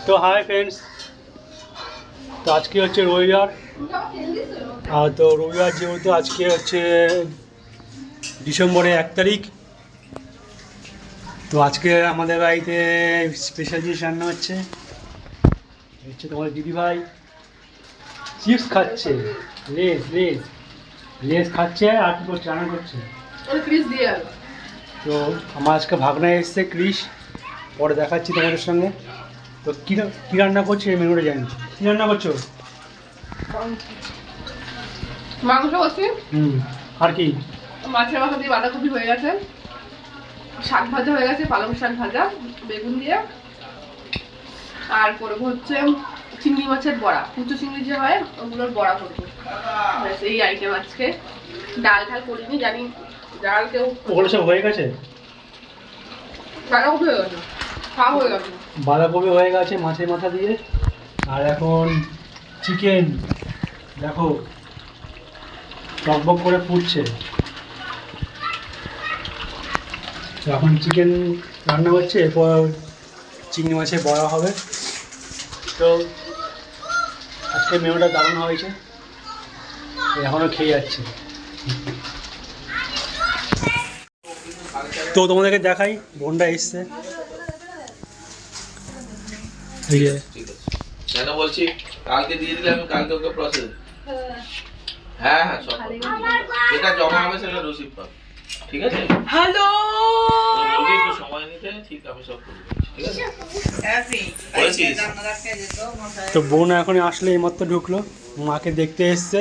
তো hi friends, তো আজকে হচ্ছে রবিবার। তো রবিবার যেহেতু আজকে হচ্ছে ডিসেম্বরের 1 তারিখ, তো আজকে আমাদের বাড়িতে স্পেশাল জিনিস রান্না হচ্ছে। তোমাদের দিদিভাই চিপস খাচ্ছে, লেস লেস লেস খাচ্ছে। আর কি করছে? রান্না করছে। তো আমার আজকে ভাগনা এসছে ক্রিস, পরে দেখাচ্ছি তোমাদের সঙ্গে। তো কী রান্না করছে এই মেনুটা জানি। কী রান্না করছো? মাংস করছি। আর কি? মাছের মাথা দিয়ে বাঁধাকপি হয়ে গেছে, শাক ভাজা হয়ে গেছে, পালং শাক ভাজা বেগুন দিয়ে, আর করবো হচ্ছে চিংড়ি মাছের বড়া, কুচো চিংড়ি যে হয় ওগুলোর বড়া করবো। এই আইটেম আজকে। ডাল ঢাল করিনি, জানি ডাল কেউ। ওগুলো সব হয়ে গেছে? বাঁধাকপি হয়ে গেছে, খাওয়া হয়ে গেছে। বাঁধাকপি হয়ে গেছে মাছের মাথা দিয়ে। আর এখন চিকেন দেখো টকবক করে ফুটছে। তো এখন চিকেন রান্না হচ্ছে, এরপর চিংড়ি মাছের বড়া হবে। তো আজকে মেনুটা দারুণ হয়েছে, এখনও খেয়ে যাচ্ছে। তো তোমাদেরকে দেখাই, বোনটা এসছে। কেন বলছি, কালকে দিয়ে দিলে আমি কালকে ওকে প্রসেস। হ্যাঁ হ্যাঁ, সব যেটা জমা হবে সেটা রিসিভ পাবে, ঠিক আছে? হ্যালো, বলবি একটু সময় নিতে, ঠিক আমি সব করব, ঠিক আছে? বলেছিস? তো বোন এখন আসলে এইমাত্র ঢুকলো, মাকে দেখতে এসছে।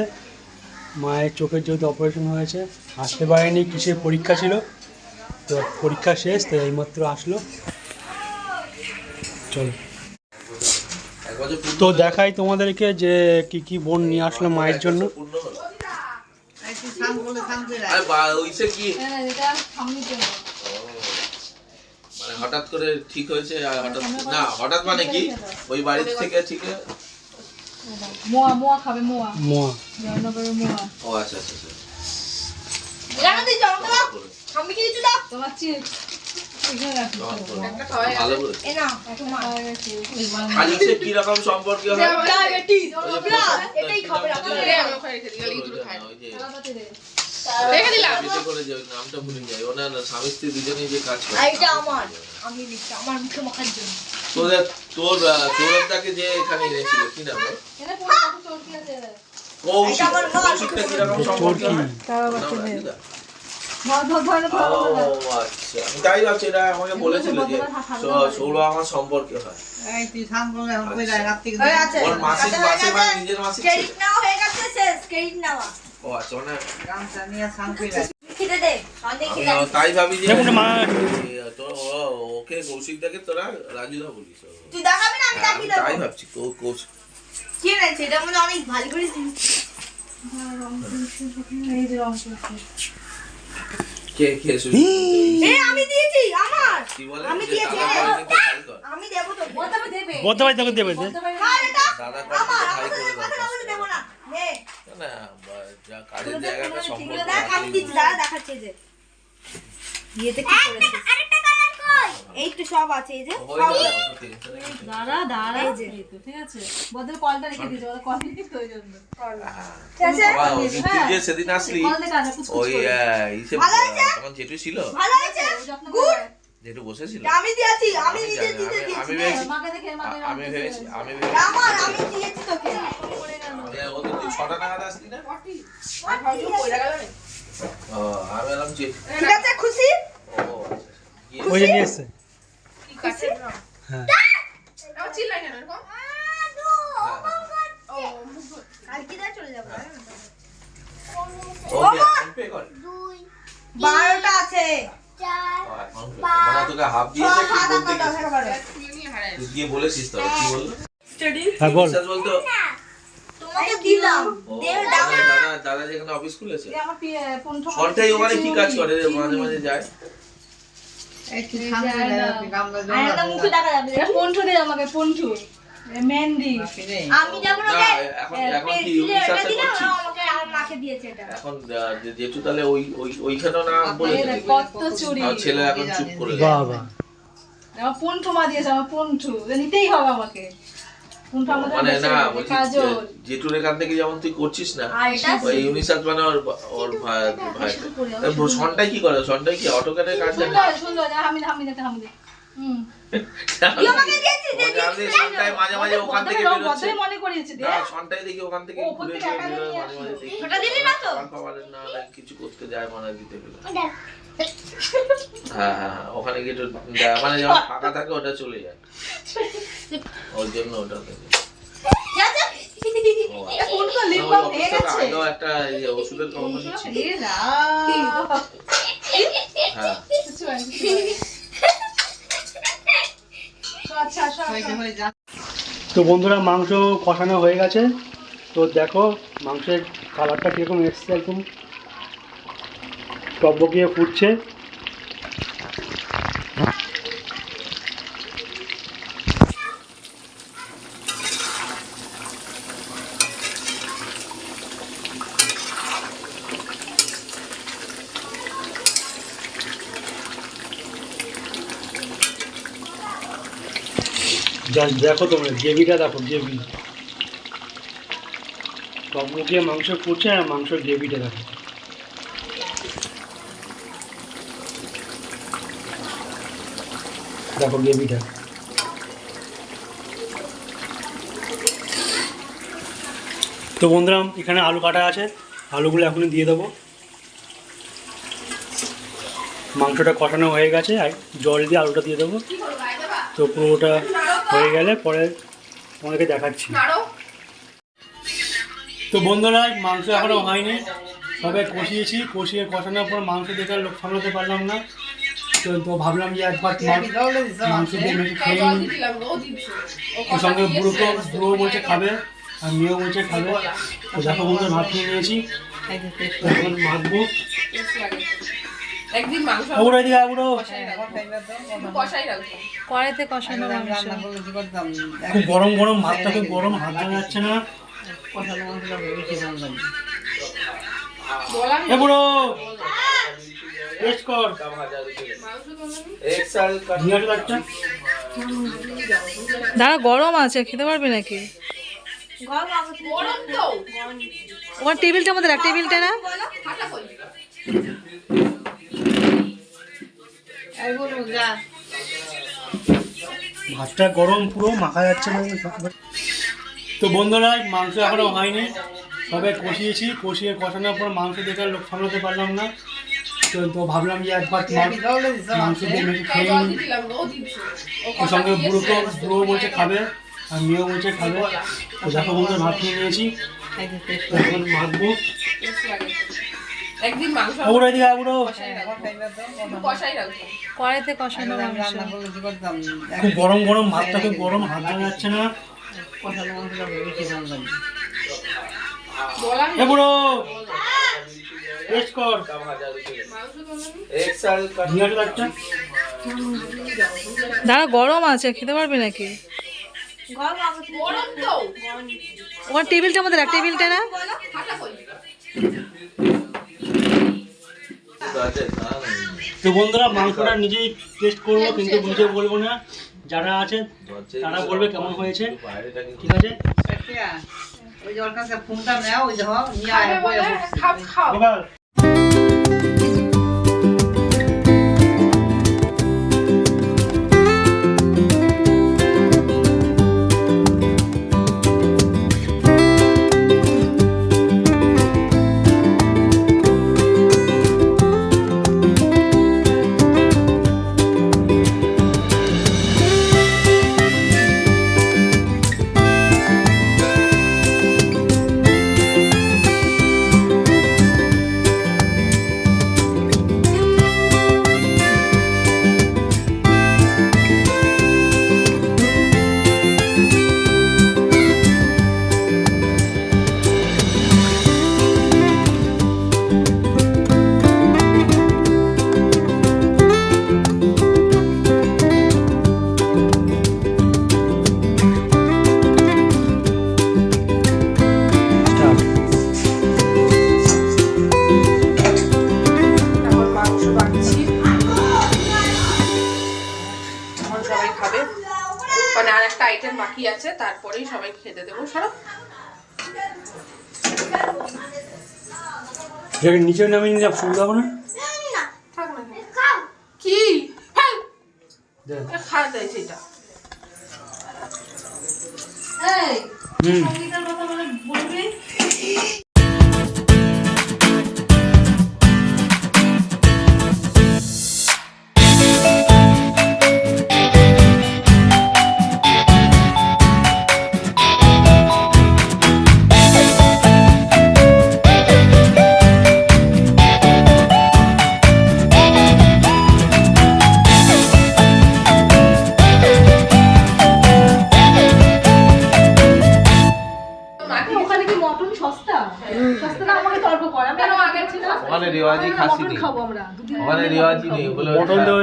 মায়ের চোখের যেহেতু অপারেশন হয়েছে, আসতে পারেনি, কিসের পরীক্ষা ছিল, তো পরীক্ষা শেষ, তো এইমাত্র আসলো। চলো তো দেখাই তোমাদেরকে যে কি কি বোন নিয়ে আসলো মায়ের জন্য। মানে হঠাৎ করে ঠিক হয়েছে, হঠাৎ না, হঠাৎ মানে কি ওই বাড়ি থেকে ঠিক মোয়া মোয়া খাবে, মোয়া মোয়া। ও আচ্ছা আচ্ছা আচ্ছা। আমি কি দিতে দাও তোমার চিপস ভালো করে খালিসে কি রকম সম্পর্ক হয় এটাই খাবে। দেখে দিলাম করে যে নামটা ভুলে যাই, ওনার স্বামী স্ত্রী দুজনেই যে কাজ করে। এটা আমার, আমি লিখছি আমার মুখে মাখার জন্য। তোর তোরটাকে যে এখানে এনেছিল কি নাম? এখানে কোন কত চর্কি আছে? কৌশিক। কৌশিকটা কি রকম সম্পর্ক? আচ্ছা, আমি তাই ভাবছি, এটা আমাকে বলেছিল যে সৌরভ আমার সম্পর্কে হয়। ওর মাসিক মাসে মানে নিজের মাসিক ছিল। ও আচ্ছা, মানে তাই ভাবি যে ওকে কৌশিকদাকে তোরা রাজুদা বলিস। তাই ভাবছি কৌশিক অনেক ভালো করে আমি দিয়েছি, আমার আমি দিয়েছি, আমি দেব তো দেবে বলতে ভাই তোকে দেবে। দাদা দেব না না, যা কাজের জায়গাটা সম্পর্ক আমি দিচ্ছি, দাদা দেখাচ্ছে যে বিয়েতে কি করেছে। এই তো সব আছে, এই যে দাঁড়া দাঁড়া, এই যে ঠিক আছে। বদল কলটা রেখে দিয়েছে, বদল কল রেখে তো হয়ে যাবে। ঠিক আছে, তুই যে সেদিন আসলি ওই ইসে তখন জেঠু ছিল, ভালো আছে, গুড। জেঠু বসেছিল, আমি দিয়েছি, আমি নিজে দিতে দিয়েছি। আমি ভেবেছি আমি আমার আমি দিয়েছি তোকে। ও তো তুই 6টা নাগাদ আসলি না? আর ভাবছো কইরা গেল না। ও আমি বললাম যে ঠিক আছে, খুশি? ও ওই যে নিয়ে এসছে। কি কাছে হ্যাঁ, আমার চিল্লাই কেন এরকম? ও কালকে দা চলে যাব। পে কর 12টা আছে। মানে তোকে হাফ দিয়েছে কি বলতে তুই গিয়ে বলেছিস তো কি বললো? হ্যাঁ বল। বলতো তোমাকে দিলাম, দাদা যেখানে অফিস খুলেছে আমার পন্থ সরটাই ওখানে কি কাজ করে মাঝে মাঝে যায়। মুখে দেখা যাবে, পন্থ দে আমাকে, পন্থ মেহেন্দি। আমি যখন ওকে এখন কি বিশ্বাস করছিস? আমাকে আমার মাকে দিয়েছে এটা। এখন যেটু তাহলে ওইখানেও না বলে কত চুরি ছেলে এখন চুপ করে বাবা। আমার পুন্টু মা দিয়েছে, আমার পুন্টু নিতেই হবে আমাকে। পুন্টু আমাদের মানে দেশে না রয়েছে, বলছি কাজল। জেঠুর এখান থেকে যেমন তুই করছিস না আর এটা ওই ইউনিসেফ মানে ওর ভাই সনটাই কি করে, সনটাই কি অটোক্যাডের কাজ জানে? সুন্দর সুন্দর, হামিদ হামিদ হামিদ। মাঝে মাঝে ওখান থেকে বেরোচ্ছে মনে করিয়েছে না, সনটাই দেখি ওখান থেকে ঘুরে ঘুরে বেরোয় মাঝে মাঝে দেখি। ওটা দিলি না তো? খাবারের না কিছু করতে যায় মানে দিতে গেলে। হ্যাঁ হ্যাঁ ওখানে গিয়ে একটু মানে যখন ফাঁকা থাকে ওটা চলে যায়, ওর জন্য ওটা থেকে আগেও একটা ওষুধের কোম্পানি ছিল। হ্যাঁ তো বন্ধুরা মাংস কষানো হয়ে গেছে। তো দেখো মাংসের কালারটা কীরকম এসছে, একদম টকবকিয়ে ফুটছে। জাস্ট দেখো তোমরা গ্রেভিটা দেখো, গ্রেভি টকবকিয়ে মাংস ফুটছে আর মাংসের গ্রেভিটা দেখো। দেখো গ্রেভিটা। তো বন্ধুরা এখানে আলু কাটা আছে, আলুগুলো এখনই দিয়ে দেবো। মাংসটা কষানো হয়ে গেছে আর জল দিয়ে আলুটা দিয়ে দেবো। তো পুরোটা হয়ে গেলে পরে তোমাদেরকে দেখাচ্ছি। তো বন্ধুরা মাংস এখনও হয়নি, সবাই কষিয়েছি, কষিয়ে কষানোর পর মাংস দেখে লোক সামলাতে পারলাম না। তো ভাবলাম যে একবার মাংস দিয়ে মেখে খেয়ে নিই। ওর সঙ্গে বুড়ো বলছে খাবে আর মেয়েও বলছে খাবে। তো দেখো বন্ধু ভাত নিয়ে নিয়েছি, এখন মাখবো। একদিন মাংস বুড়ো এদিকে বুড়ো, কষাই রাখবো। কড়াইতে কষানো মাংস। খুব গরম গরম, ভাতটা খুব গরম, হাত ধরা যাচ্ছে না। এ বুড়ো টেস্ট কর, নিয়ে আসো একটা। দাঁড়া গরম আছে, খেতে পারবি নাকি? গরম তো ওখানে টেবিলটা আমাদের এক টেবিলটা না? ফাটা কই ভাতটা গরম, পুরো মাখা যাচ্ছে না। তো বন্ধুরা মাংস এখনও হয়নি, সবাই কষিয়েছি, কষিয়ে কষানোর পর মাংস দেখে লোক সামলাতে পারলাম না। তো ভাবলাম যে একবার মাংস দিয়ে মেখে খেয়ে নিই। ওর সঙ্গে বুড়ো বলছে খাবে আর মেয়েও বলছে খাবে। তো দেখো বন্ধু ভাত নিয়ে নিয়েছি, এখন মাখবো। একদিন মাংস বুড়ো এদিকে বুড়ো, কষাই রাখবো। কড়াইতে কষানো মাংস। খুব গরম গরম, ভাতটা খুব গরম, হাত ধরা যাচ্ছে না। এ বুড়ো টেস্ট কর, নিয়ে আসো একটা। দাঁড়া গরম আছে, খেতে পারবি নাকি? গরম তো ওখানে টেবিলটা আমাদের এক টেবিলটা না? ফাটা কই তো বন্ধুরা মাংসটা নিজেই টেস্ট করবো, কিন্তু বুঝে বলবো না, যারা আছে তারা বলবে কেমন হয়েছে। ঠিক আছে এবার মানে আর একটা আইটেম বাকি আছে, তারপরেই সবাইকে খেতে দেবো। সরো নিচে নামিয়ে নিলাম, সুবিধা হবে না? থাক না কি খাওয়া যায় সেটা। এই হুম সঙ্গীতার কথা বলবি? ওখানে কি মটন সস্তা? সস্তা না, আমাকে তর্ক কর। আমি কেন আগে ছিল না? ওখানে রেওয়াজি খাসি মটন নেই, খাবো আমরা দুদিন। ওখানে রেওয়াজি নেই, ওগুলো মটন তো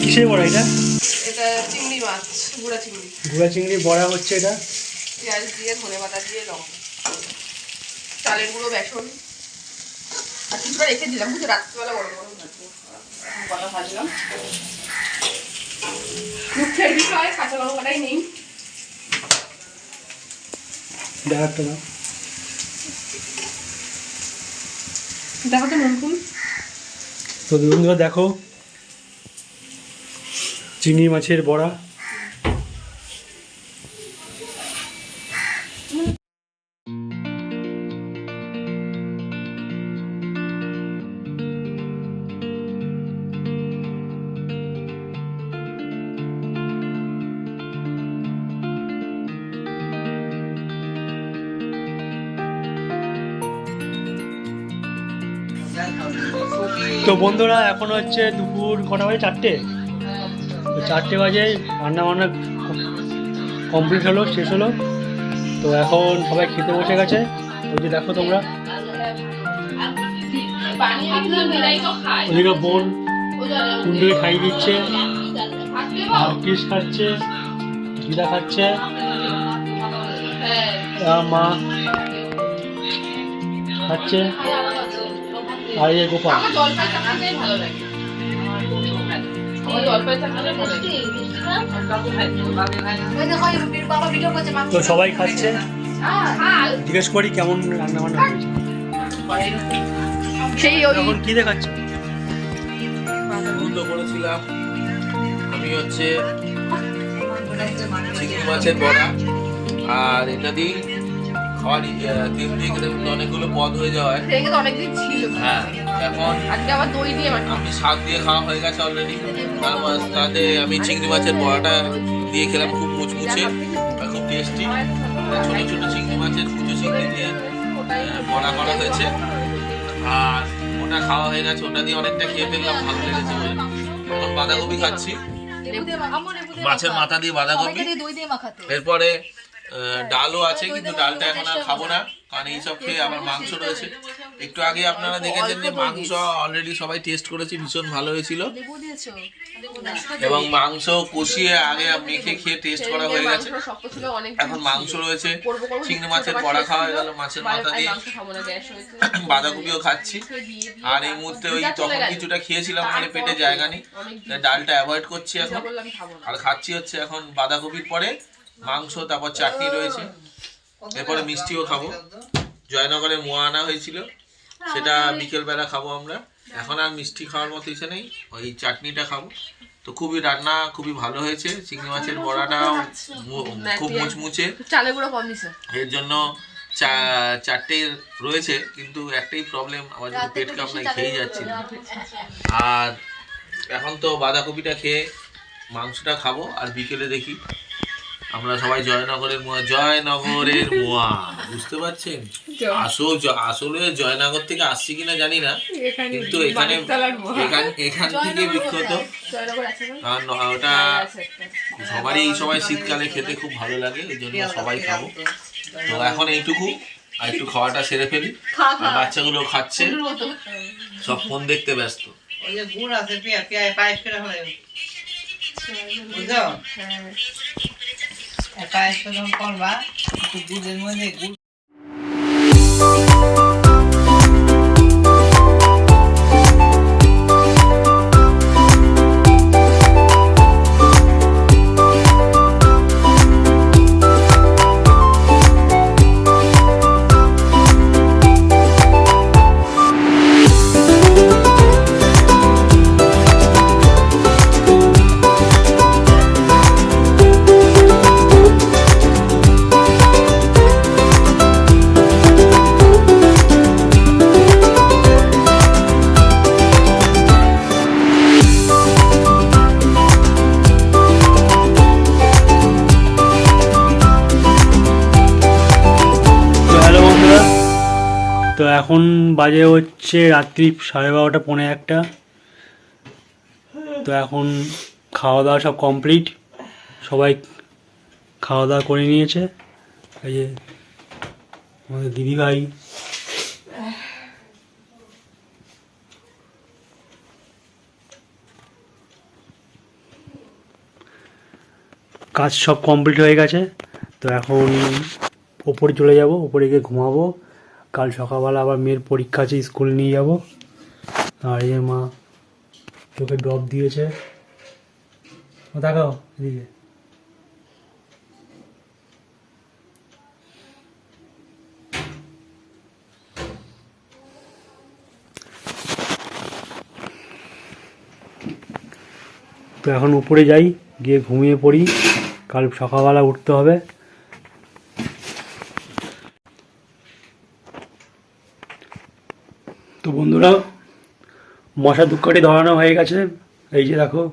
কিসের বড়া এটা? এটা চিংড়ি মাছ, গুঁড়া চিংড়ি, গুঁড়া চিংড়ি বড়া হচ্ছে এটা। পেঁয়াজ দিয়ে, ধনেপাতা দিয়ে, লঙ্কা, চালের গুঁড়ো, বেসন আর কিছুটা রেখে দিলাম, বুঝে রাত্রিবেলা গরম গরম ভাজবো। কটা ভাজলাম, মুখের বিষয় কাঁচা লঙ্কাটাই নেই। দেখাতে না দেখো তো নুন ফুল। তো বন্ধুরা দেখো চিংড়ি মাছের বড়া। তো বন্ধুরা এখন হচ্ছে দুপুর কটা বাজে? 4টে। তো 4টে বাজে রান্না বান্না কমপ্লিট হলো, শেষ হলো। তো এখন সবাই খেতে বসে গেছে। ওই যে দেখো তোমরা, ওদিকে বোন কুন্ডুকে খাইয়ে দিচ্ছে, আর কিস খাচ্ছে, দিদা খাচ্ছে, আর মা খাচ্ছে, আর এই যে গোপাল। আমার জলপাই চাখাতেই ভালো লাগে। আমার জলপাই চাখাতে ভালো লাগে। ওই দেখো এই বাবা ভিডিও করছে মা। তো সবাই খাচ্ছে। হ্যাঁ, জিজ্ঞেস করি কেমন রান্না বান্না হয়েছে। সেই ওই এখন কি দেখাচ্ছে? বন্ধ করেছিলাম আমি হচ্ছে চিংড়ি মাছের বড়া, আর এটা দিয়ে খাওয়ার তেল দিয়ে খেতে কিন্তু অনেকগুলো পদ হয়ে যাওয়ায়। রেখে তো অনেকদিন ছিল। হ্যাঁ, এখন আজকে আবার দই দিয়ে মাখি। আমি শাক দিয়ে খাওয়া হয়ে গেছে অলরেডি, তাতে আমি চিংড়ি মাছের বড়াটা দিয়ে খেলাম, খুব মুচমুচে আর খুব টেস্টি। ছোটো ছোটো চিংড়ি মাছের কুচো চিংড়ি দিয়ে বড়া করা হয়েছে, আর ওটা খাওয়া হয়ে গেছে। ওটা দিয়ে অনেকটা খেয়ে ফেললাম, ভালো লেগেছে বলে। এখন বাঁধাকপি খাচ্ছি, লেবু দিয়ে মাখাবো, লেবু দিয়ে মাছের মাথা দিয়ে বাঁধাকপি। সবাইকে দিয়ে দই দিয়ে মাখাতে। এরপরে ডালও আছে, কিন্তু ডালটা এখন আর খাবো না, কারণ এইসব খেয়ে আবার মাংস রয়েছে। একটু আগে আপনারা দেখেছেন যে মাংস অলরেডি সবাই টেস্ট করেছি, ভীষণ ভালো হয়েছিল। লেবু দিয়েছো? এবং মাংস কষিয়ে আগে মেখে খেয়ে টেস্ট করা হয়ে গেছে। মাংসটা শক্ত ছিল অনেক। এখন মাংস রয়েছে, করবো করবো, চিংড়ি মাছের বড়া খাওয়া হয়ে গেল, মাছের মাথা দিয়ে মাংস খাবো না, গ্যাস হয়েছে। বাঁধাকপিও খাচ্ছি। আর এই মুহূর্তে ওই তখন কিছুটা খেয়েছিলাম বলে পেটে জায়গা নেই, তাই ডালটা অ্যাভয়েড করছি এখন। বললাম খাবো না। আর খাচ্ছি হচ্ছে এখন বাঁধাকপির পরে মাংস, তারপর চাটনি রয়েছে, এরপরে মিষ্টিও খাবো। জয়নগরে মোয়া আনা হয়েছিল, সেটা বিকেলবেলা খাবো আমরা। এখন আর মিষ্টি খাওয়ার মতো ইচ্ছে নেই, ওই চাটনিটা খাবো। তো খুবই রান্না খুবই ভালো হয়েছে, চিংড়ি মাছের বড়াটাও খুব মুচমুচে। চালের গুঁড়ো কম দিছে। এর জন্য চারটে রয়েছে, কিন্তু একটাই প্রবলেম, আমার যদি পেট কামড়ায় খেয়ে যাচ্ছি না। আর এখন তো বাঁধাকপিটা খেয়ে মাংসটা খাবো, আর বিকেলে দেখি আমরা সবাই জয়নগরের মোয়া, বুঝতে পারছেন? আসলে জয়নগর থেকে আসছি কিনা জানি না, কিন্তু এখানে এখান থেকে বিখ্যাত। কারণ ওটা সবারই এই সময় শীতকালে খেতে খুব ভালো লাগে, এই জন্য সবাই খাবো। তো এখন এইটুকু, আর একটু খাওয়াটা সেরে ফেলি। আর বাচ্চাগুলো খাচ্ছে, সব ফোন দেখতে ব্যস্ত। ওই যে গুড় আছে, পেঁয়াজ পায়েস করে ফেলে, বুঝছো? পায়েস যখন করবা একটু দুধের মধ্যে গুড়। তো এখন বাজে হচ্ছে রাত্রি 12:30 পৌনে 1টা। তো এখন খাওয়া দাওয়া সব কমপ্লিট, সবাই খাওয়া দাওয়া করে নিয়েছে। এই যে আমাদের দিদিভাই, কাজ সব কমপ্লিট হয়ে গেছে। তো এখন ওপরে চলে যাব, ওপরে গিয়ে ঘুমাবো। কাল সকালবেলা আবার মেয়ের পরীক্ষা আছে, স্কুল নিয়ে যাব। আর এই মা চোখে ড্রপ দিয়েছে, দেখাও এদিকে। তো এখন উপরে যাই, গিয়ে ঘুমিয়ে পড়ি, কাল সকালবেলা উঠতে হবে। তো বন্ধুরা, মশা ধূপকাঠি ধরানো হয়ে গেছে, এই যে দেখো।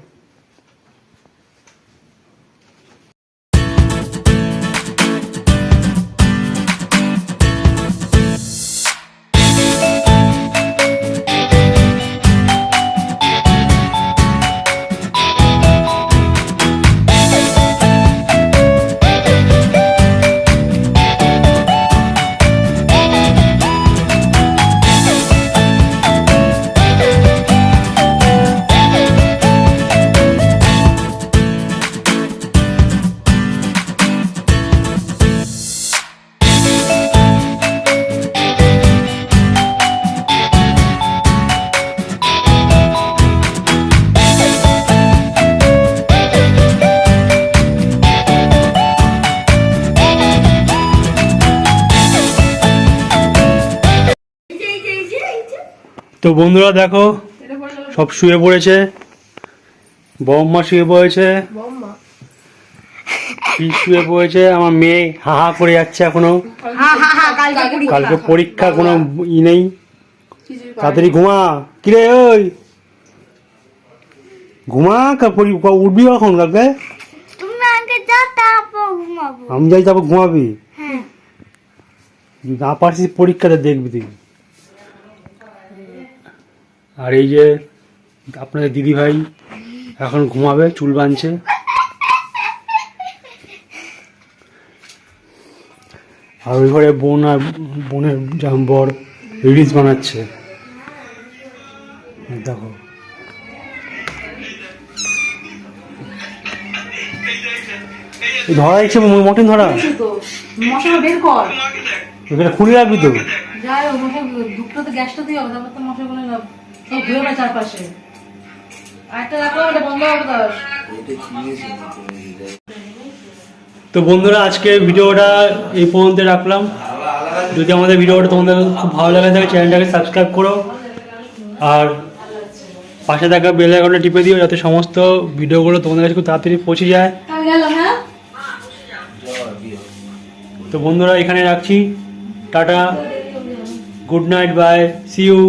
তো বন্ধুরা দেখো, সব শুয়ে পড়েছে। বম্মা শুয়ে পড়েছে, শুয়ে পড়েছে। আমার মেয়ে হা হা করে যাচ্ছে এখনো, কালকে পরীক্ষা, কোনো ই নেই। তাড়াতাড়ি ঘুমা, কিরে ওই ঘুমা, উঠবি কখন কালকে? আমি যাই, তারপর ঘুমাবি। না পারছিস পরীক্ষাটা দেখবি তুই। আর এই যে আপনাদের দিদিভাই এখন ঘুমাবে, চুল বাঁধছে। আর ওই ঘরে বোন আর বোনের বর রিলস বানাচ্ছে, দেখো। ধরা ইচ্ছে মটন ধরা, মশলা বের কর, এখানে খুলে রাখবি তো। যাই হোক, মশলা দুটো তো গ্যাসটা দিয়ে হবে, তারপর তো মশলাগুলো সব ঘুরে না চারপাশে। আরেকটা রাখলাম, এটা বন্ধ হবে তো। তো বন্ধুরা, আজকে ভিডিওটা এই পর্যন্ত রাখলাম। যদি আমাদের ভিডিওটা তোমাদের খুব ভালো লাগে থাকে, চ্যানেলটাকে সাবস্ক্রাইব করো আর পাশে থাকা বেল আইকনটা টিপে দিও, যাতে সমস্ত ভিডিওগুলো তোমাদের কাছে খুব তাড়াতাড়ি পৌঁছে যায়। তো বন্ধুরা, এখানে রাখছি, tata, good night, bye, see you.